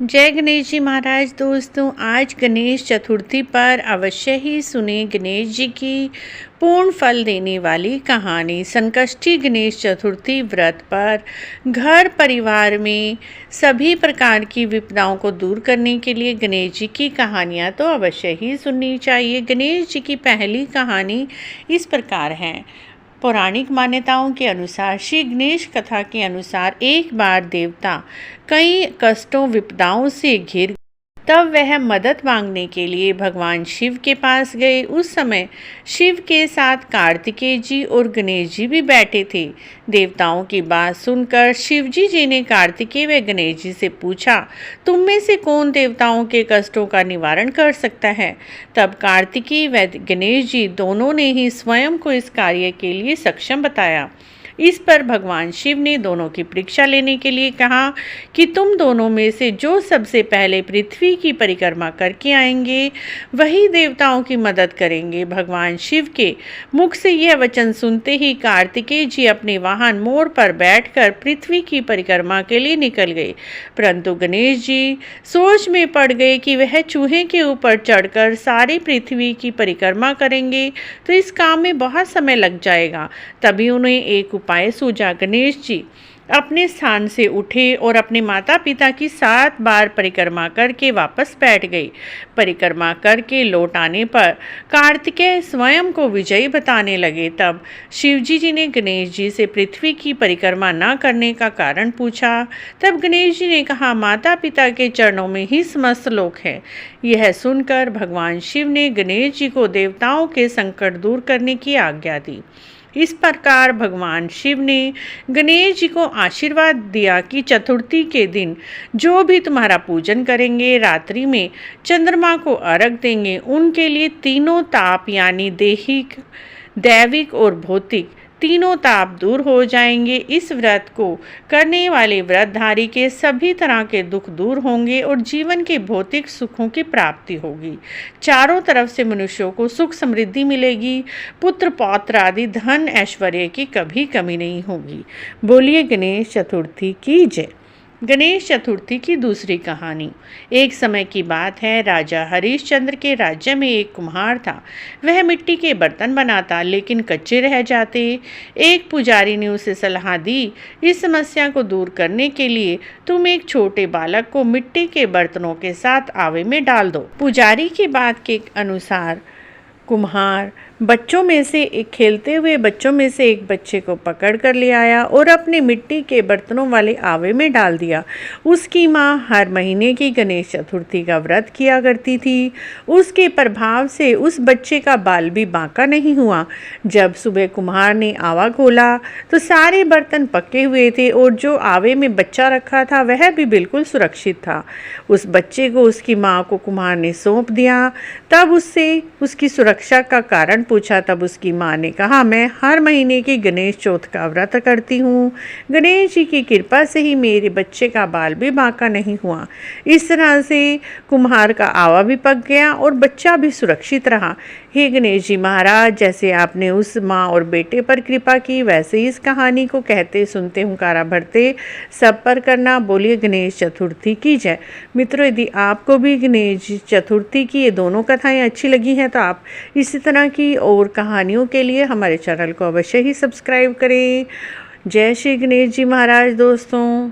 जय गणेश जी महाराज। दोस्तों, आज गणेश चतुर्थी पर अवश्य ही सुने गणेश जी की पूर्ण फल देने वाली कहानी। संकष्टी गणेश चतुर्थी व्रत पर घर परिवार में सभी प्रकार की विपदाओं को दूर करने के लिए गणेश जी की कहानियाँ तो अवश्य ही सुननी चाहिए। गणेश जी की पहली कहानी इस प्रकार है। पौराणिक मान्यताओं के अनुसार, श्री गणेश कथा के अनुसार, एक बार देवता कई कष्टों विपदाओं से घिर, तब वह मदद मांगने के लिए भगवान शिव के पास गए। उस समय शिव के साथ कार्तिकेय जी और गणेश जी भी बैठे थे। देवताओं की बात सुनकर शिवजी जी ने कार्तिकेय व गणेश जी से पूछा, तुम में से कौन देवताओं के कष्टों का निवारण कर सकता है? तब कार्तिकेय व गणेश जी दोनों ने ही स्वयं को इस कार्य के लिए सक्षम बताया। इस पर भगवान शिव ने दोनों की परीक्षा लेने के लिए कहा कि तुम दोनों में से जो सबसे पहले पृथ्वी की परिक्रमा करके आएंगे वही देवताओं की मदद करेंगे। भगवान शिव के मुख से यह वचन सुनते ही कार्तिकेय जी अपने वाहन मोर पर बैठकर पृथ्वी की परिक्रमा के लिए निकल गए, परंतु गणेश जी सोच में पड़ गए कि वह चूहे के ऊपर चढ़कर सारी पृथ्वी की परिक्रमा करेंगे तो इस काम में बहुत समय लग जाएगा। तभी उन्हें एक उपाय सूझा। गणेश जी अपने स्थान से उठे और अपने माता पिता की 7 बार परिक्रमा करके वापस बैठ गए। परिक्रमा करके लौट आने पर कार्तिकेय स्वयं को विजयी बताने लगे। तब शिवजी जी ने गणेश जी से पृथ्वी की परिक्रमा न करने का कारण पूछा। तब गणेश जी ने कहा, माता पिता के चरणों में ही समस्त लोक है। यह सुनकर भगवान शिव ने गणेश जी को देवताओं के संकट दूर करने की आज्ञा दी। इस प्रकार भगवान शिव ने गणेश जी को आशीर्वाद दिया कि चतुर्थी के दिन जो भी तुम्हारा पूजन करेंगे, रात्रि में चंद्रमा को अर्घ देंगे, उनके लिए तीनों ताप यानी दैविक और भौतिक तीनों ताप दूर हो जाएंगे। इस व्रत को करने वाले व्रतधारी के सभी तरह के दुख दूर होंगे और जीवन के भौतिक सुखों की प्राप्ति होगी। चारों तरफ से मनुष्यों को सुख समृद्धि मिलेगी। पुत्र पौत्र आदि धन ऐश्वर्य की कभी कमी नहीं होगी। बोलिए गणेश चतुर्थी की जय। गणेश चतुर्थी की दूसरी कहानी। एक समय की बात है, राजा हरिश्चंद्र के राज्य में एक कुम्हार था। वह मिट्टी के बर्तन बनाता लेकिन कच्चे रह जाते। एक पुजारी ने उसे सलाह दी, इस समस्या को दूर करने के लिए तुम एक छोटे बालक को मिट्टी के बर्तनों के साथ आवे में डाल दो। पुजारी की बात के अनुसार कुम्हार खेलते हुए बच्चों में से एक बच्चे को पकड़ कर ले आया और अपने मिट्टी के बर्तनों वाले आवे में डाल दिया। उसकी माँ हर महीने की गणेश चतुर्थी का व्रत किया करती थी। उसके प्रभाव से उस बच्चे का बाल भी बांका नहीं हुआ। जब सुबह कुम्हार ने आवा खोला तो सारे बर्तन पके हुए थे और जो आवे में बच्चा रखा था वह भी बिल्कुल सुरक्षित था। उस बच्चे को उसकी माँ को कुम्हार ने सौंप दिया। तब उससे उसकी सुरक्षा का कारण पूछा। तब उसकी माँ ने कहा, मैं हर महीने की गणेश चौथ का व्रत करती हूँ। गणेश जी की कृपा से ही मेरे बच्चे का बाल भी बांका नहीं हुआ। इस तरह से कुम्हार का आवा भी पक गया और बच्चा भी सुरक्षित रहा। हे गणेश जी महाराज, जैसे आपने उस माँ और बेटे पर कृपा की, वैसे ही इस कहानी को कहते सुनते हुंकारा भरते सब पर करना। बोलिए गणेश चतुर्थी की जय। मित्रों, यदि आपको भी गणेश चतुर्थी की ये दोनों कथाएं अच्छी लगी हैं तो आप इसी तरह की और कहानियों के लिए हमारे चैनल को अवश्य ही सब्सक्राइब करें। जय श्री गणेश जी महाराज। दोस्तों।